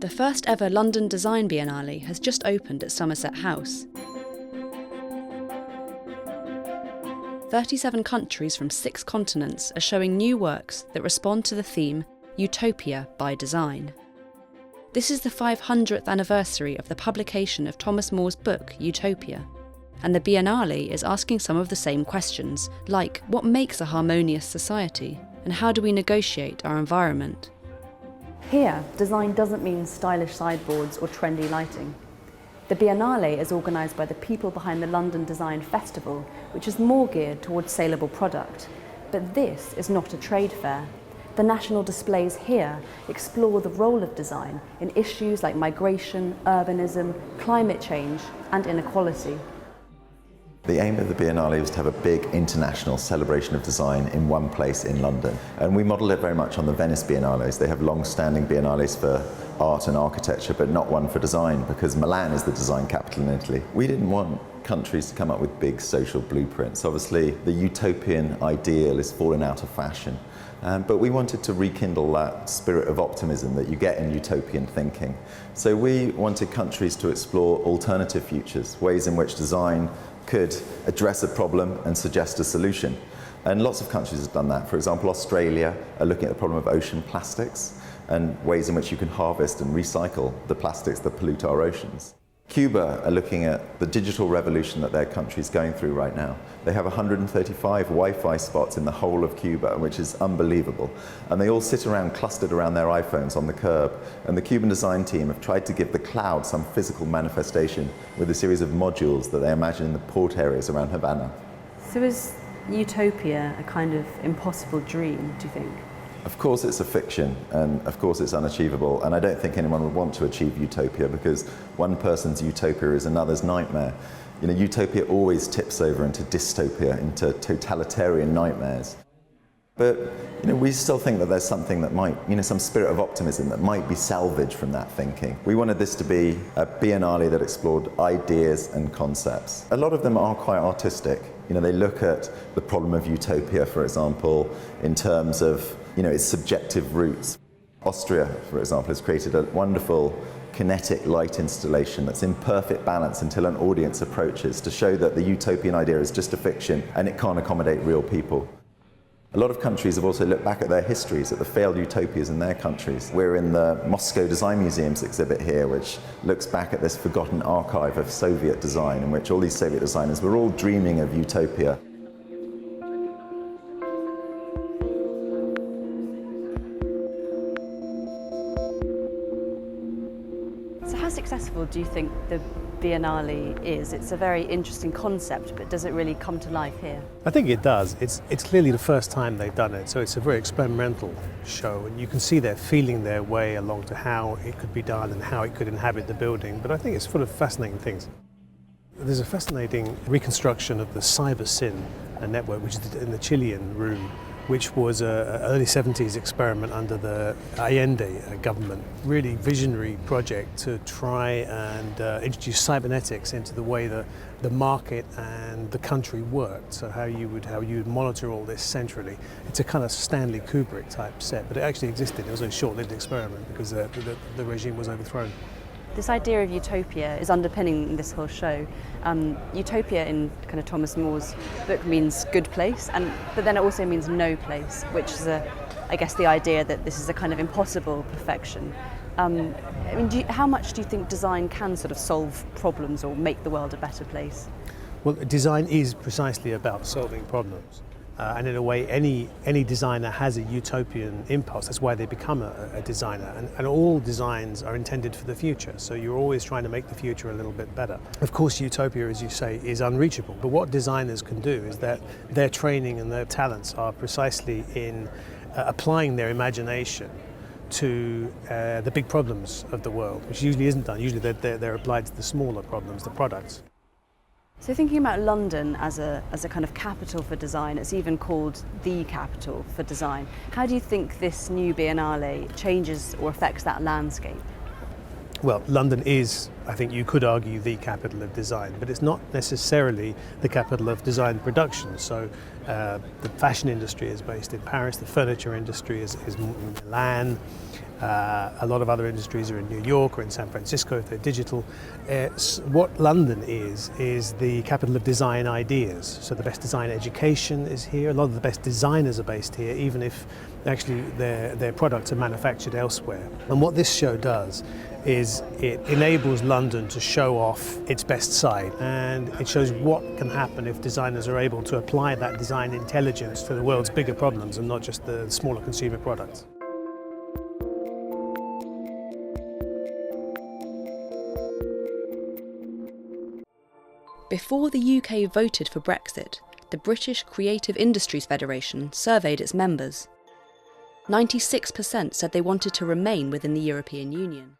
The first ever London Design Biennale has just opened at Somerset House. 37 countries from 6 continents are showing new works that respond to the theme Utopia by Design. This is the 500th anniversary of the publication of Thomas More's book Utopia, and the Biennale is asking some of the same questions, like what makes a harmonious society, and how do we negotiate our environment? Here, design doesn't mean stylish sideboards or trendy lighting. The Biennale is organised by the people behind the London Design Festival, which is more geared towards saleable product. But this is not a trade fair. The national displays here explore the role of design in issues like migration, urbanism, climate change and inequality. The aim of the Biennale was to have a big international celebration of design in one place in London. And we modelled it very much on the Venice Biennales. They have long-standing biennales for art and architecture, but not one for design, because Milan is the design capital in Italy. We didn't want countries to come up with big social blueprints. Obviously, the utopian ideal is falling out of fashion. But we wanted to rekindle that spirit of optimism that you get in utopian thinking. So we wanted countries to explore alternative futures, ways in which design could address a problem and suggest a solution. And lots of countries have done that. For example, Australia are looking at the problem of ocean plastics and ways in which you can harvest and recycle the plastics that pollute our oceans. Cuba are looking at the digital revolution that their country is going through right now. They have 135 Wi-Fi spots in the whole of Cuba, which is unbelievable. And they all sit around, clustered around their iPhones on the curb. And the Cuban design team have tried to give the cloud some physical manifestation with a series of modules that they imagine in the port areas around Havana. So is utopia a kind of impossible dream, do you think? Of course it's a fiction, and of course it's unachievable, and I don't think anyone would want to achieve utopia, because one person's utopia is another's nightmare. You know, utopia always tips over into dystopia, into totalitarian nightmares. But we still think that there's something that might, some spirit of optimism that might be salvaged from that thinking. We wanted this to be a biennale that explored ideas and concepts. A lot of them are quite artistic. They look at the problem of utopia, for example, in terms of its subjective roots. Austria, for example, has created a wonderful kinetic light installation that's in perfect balance until an audience approaches, to show that the utopian idea is just a fiction and it can't accommodate real people. A lot of countries have also looked back at their histories, at the failed utopias in their countries. We're in the Moscow Design Museum's exhibit here, which looks back at this forgotten archive of Soviet design, in which all these Soviet designers were all dreaming of utopia. So how successful do you think the Biennale is? It's a very interesting concept, but does it really come to life here? I think it does. It's clearly the first time they've done it, so it's a very experimental show, and you can see they're feeling their way along to how it could be done and how it could inhabit the building, but I think it's full of fascinating things. There's a fascinating reconstruction of the CyberSyn network, which is in the Chilean room, which was an early 70s experiment under the Allende government. Really visionary project to try and introduce cybernetics into the way the market and the country worked. So how you would monitor all this centrally. It's a kind of Stanley Kubrick type set, but it actually existed. It was a short-lived experiment because the regime was overthrown. This idea of utopia is underpinning this whole show. Utopia in kind of Thomas More's book means good place, but then it also means no place, which is I guess the idea that this is a kind of impossible perfection. How much do you think design can sort of solve problems or make the world a better place? Well, design is precisely about solving problems. And in a way, any designer has a utopian impulse. That's why they become a designer. And all designs are intended for the future. So you're always trying to make the future a little bit better. Of course, utopia, as you say, is unreachable. But what designers can do is that their training and their talents are precisely in applying their imagination to the big problems of the world, which usually isn't done. Usually they're applied to the smaller problems, the products. So thinking about London as a kind of capital for design, it's even called the capital for design. How do you think this new Biennale changes or affects that landscape? Well, London is, I think you could argue, the capital of design, but it's not necessarily the capital of design production. So the fashion industry is based in Paris, the furniture industry is in Milan, A lot of other industries are in New York or in San Francisco if they're digital. What London is the capital of design ideas. So the best design education is here. A lot of the best designers are based here, even if actually their products are manufactured elsewhere. And what this show does is it enables London to show off its best side, and it shows what can happen if designers are able to apply that design intelligence to the world's bigger problems and not just the smaller consumer products. Before the UK voted for Brexit, the British Creative Industries Federation surveyed its members. 96% said they wanted to remain within the European Union.